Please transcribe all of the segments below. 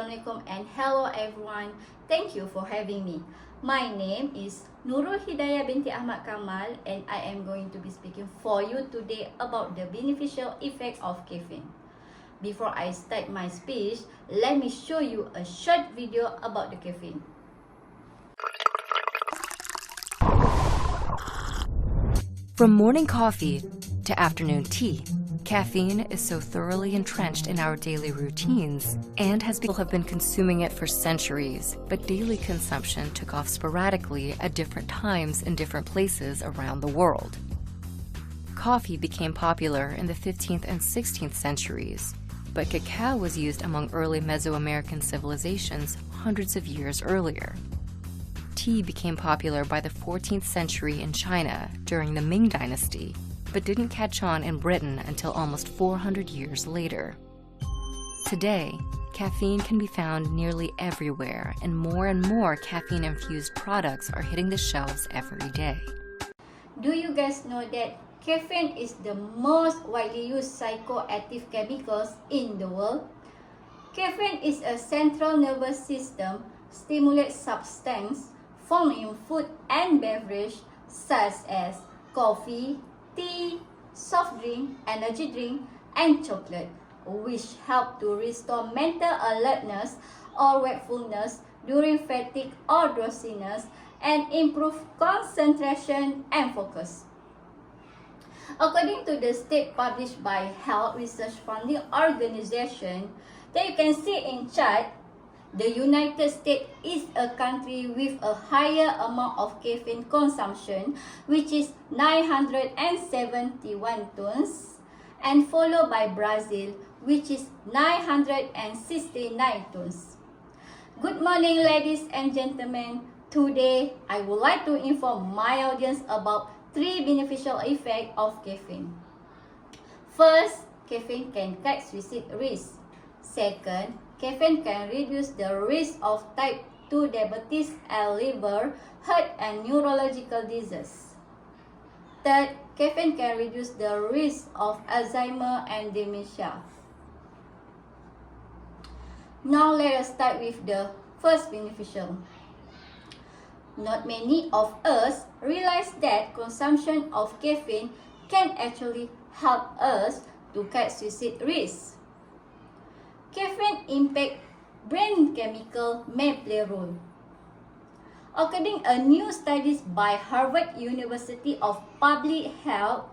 Assalamualaikum and hello everyone. Thank you for having me. My name is Hidayah binti Ahmad and I am going to be speaking for you today about the beneficial effect of caffeine. Before I start my speech, let me show you a short video about the caffeine. From morning coffee to afternoon tea, caffeine is so thoroughly entrenched in our daily routines and people have been consuming it for centuries, but daily consumption took off sporadically at different times in different places around the world. Coffee became popular in the 15th and 16th centuries, but cacao was used among early Mesoamerican civilizations hundreds of years earlier. Tea became popular by the 14th century in China during the Ming Dynasty, but didn't catch on in Britain until almost 400 years later. Today, caffeine can be found nearly everywhere, and more caffeine-infused products are hitting the shelves every day. Do you guys know that caffeine is the most widely used psychoactive chemicals in the world? Caffeine is a central nervous system stimulate substance found in food and beverage such as coffee, tea, soft drink, energy drink, and chocolate, which help to restore mental alertness or wakefulness during fatigue or drowsiness and improve concentration and focus. According to the state published by Health Research Funding Organization, that you can see in chart, the United States is a country with a higher amount of caffeine consumption, which is 971 tons, and followed by Brazil, which is 969 tons. Good morning, ladies and gentlemen. Today, I would like to inform my audience about 3 beneficial effects of caffeine. First, caffeine can cut suicide risk. Second, caffeine can reduce the risk of type 2 diabetes and liver, heart, and neurological disease. Third, caffeine can reduce the risk of Alzheimer and dementia. Now let us start with the first beneficial. Not many of us realize that consumption of caffeine can actually help us to cut suicide risk. Caffeine impact brain chemical may play a role. According to a new studies by Harvard University of Public Health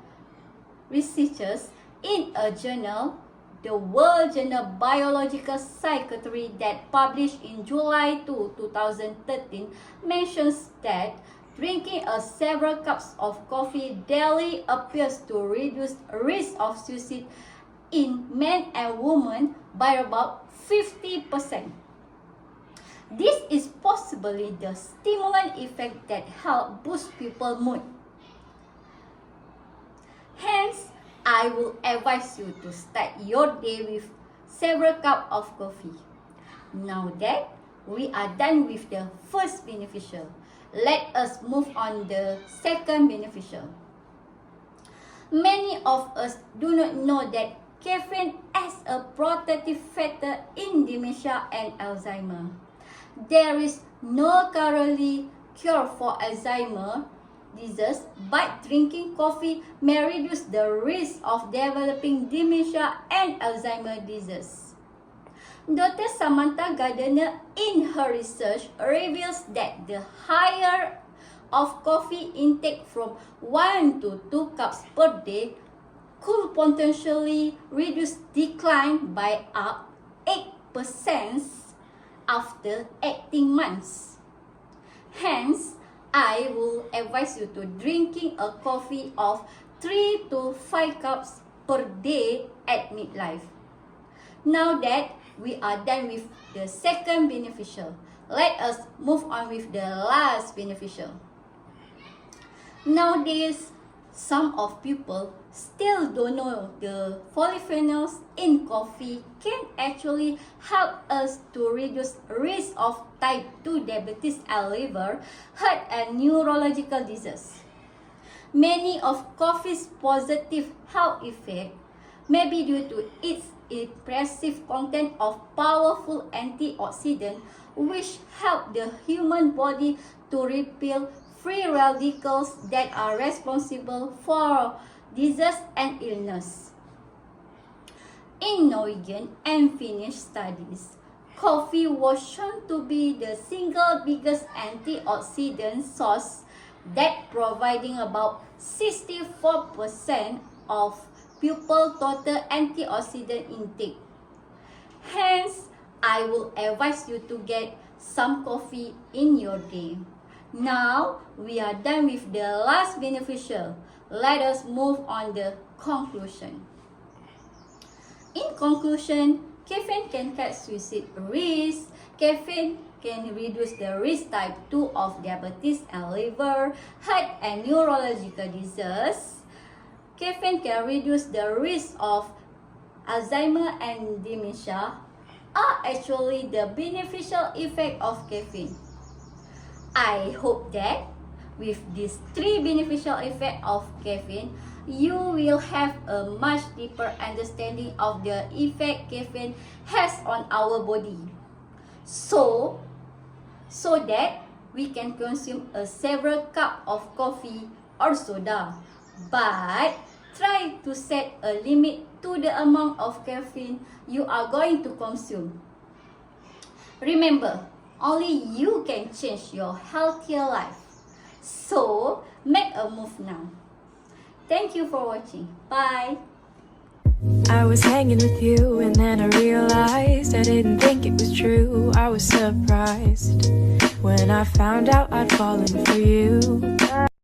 researchers in a journal, the World Journal Biological Psychiatry that published in July 2, 2013 mentions that drinking several cups of coffee daily appears to reduce risk of suicide in men and women by about 50%. This is possibly the stimulant effect that helps boost people's mood. Hence, I will advise you to start your day with several cups of coffee. Now that we are done with the first beneficial, let us move on the second beneficial. Many of us do not know that caffeine as a protective factor in dementia and Alzheimer. There is no currently cure for Alzheimer disease, but drinking coffee may reduce the risk of developing dementia and Alzheimer disease. Dr. Samantha Gardner in her research reveals that the higher of coffee intake from 1 to 2 cups per day could potentially reduce decline by up 8% after 18 months. Hence, I will advise you to drinking a coffee of 3 to 5 cups per day at midlife. Now that we are done with the second beneficial, let us move on with the last beneficial. Nowadays, some of people still don't know the polyphenols in coffee can actually help us to reduce risk of type 2 diabetes and liver, heart, and neurological disease. Many of coffee's positive health effects maybe due to its impressive content of powerful antioxidants which help the human body to repel free radicals that are responsible for disease and illness. In Norwegian and Finnish studies, coffee was shown to be the single biggest antioxidant source that providing about 64% of pupil total antioxidant intake. Hence, I will advise you to get some coffee in your day. Now, we are done with the last beneficial. Let us move on the conclusion. In conclusion, caffeine can cut suicide risk. Caffeine can reduce the risk type 2 of diabetes and liver, heart and neurological disease. Caffeine can reduce the risk of Alzheimer and dementia are actually the beneficial effect of caffeine. I hope that with these 3 beneficial effects of caffeine, you will have a much deeper understanding of the effect caffeine has on our body. So that we can consume several cups of coffee or soda. But try to set a limit to the amount of caffeine you are going to consume. Remember, only you can change your healthier life. So, make a move now. Thank you for watching. Bye. I was hanging with you and then I realized I didn't think it was true. I was surprised when I found out I'd fallen for you.